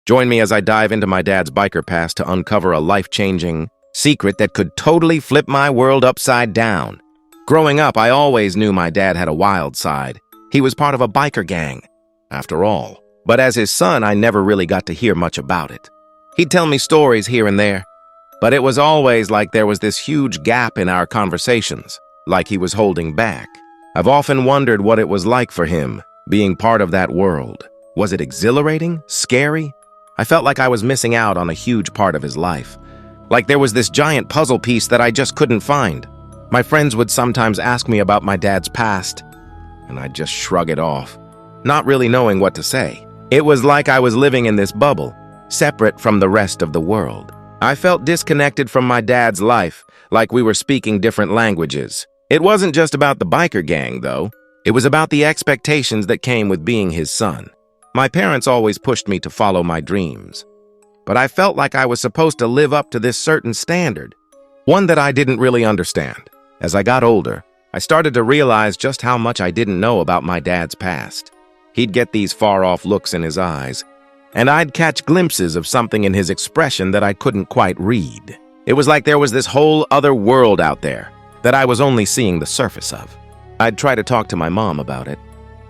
Join me as I dive into my dad's biker past to uncover a life-changing secret that could totally flip my world upside down. Growing up, I always knew my dad had a wild side. He was part of a biker gang, after all. But as his son, I never really got to hear much about it. He'd tell me stories here and there, but it was always like there was this huge gap in our conversations, like he was holding back. I've often wondered what it was like for him, being part of that world. Was it exhilarating? Scary? I felt like I was missing out on a huge part of his life. Like there was this giant puzzle piece that I just couldn't find. My friends would sometimes ask me about my dad's past, and I'd just shrug it off, not really knowing what to say. It was like I was living in this bubble, separate from the rest of the world. I felt disconnected from my dad's life, like we were speaking different languages. It wasn't just about the biker gang, though. It was about the expectations that came with being his son. My parents always pushed me to follow my dreams, but I felt like I was supposed to live up to this certain standard, one that I didn't really understand. As I got older, I started to realize just how much I didn't know about my dad's past. He'd get these far-off looks in his eyes, and I'd catch glimpses of something in his expression that I couldn't quite read. It was like there was this whole other world out there that I was only seeing the surface of. I'd try to talk to my mom about it,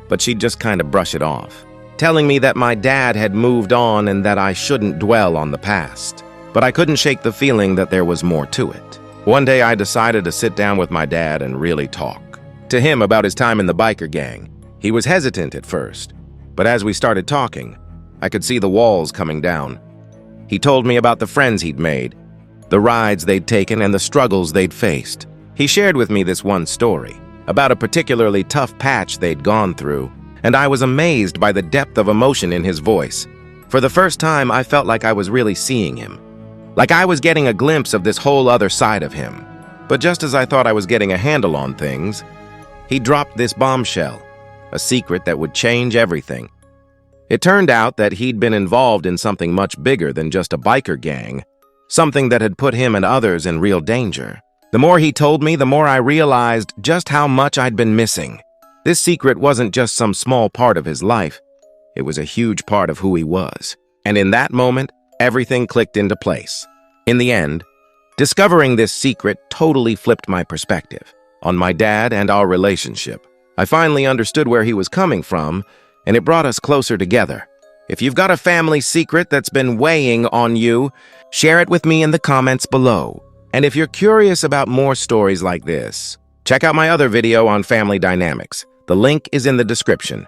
but she'd just kind of brush it off, telling me that my dad had moved on and that I shouldn't dwell on the past. But I couldn't shake the feeling that there was more to it. One day I decided to sit down with my dad and really talk to him about his time in the biker gang. He was hesitant at first, but as we started talking, I could see the walls coming down. He told me about the friends he'd made, the rides they'd taken, and the struggles they'd faced. He shared with me this one story about a particularly tough patch they'd gone through, and I was amazed by the depth of emotion in his voice. For the first time, I felt like I was really seeing him, like I was getting a glimpse of this whole other side of him. But just as I thought I was getting a handle on things, he dropped this bombshell, a secret that would change everything. It turned out that he'd been involved in something much bigger than just a biker gang, something that had put him and others in real danger. The more he told me, the more I realized just how much I'd been missing. This secret wasn't just some small part of his life. It was a huge part of who he was. And in that moment, everything clicked into place. In the end, discovering this secret totally flipped my perspective on my dad and our relationship. I finally understood where he was coming from, and it brought us closer together. If you've got a family secret that's been weighing on you, share it with me in the comments below. And if you're curious about more stories like this, check out my other video on family dynamics. The link is in the description.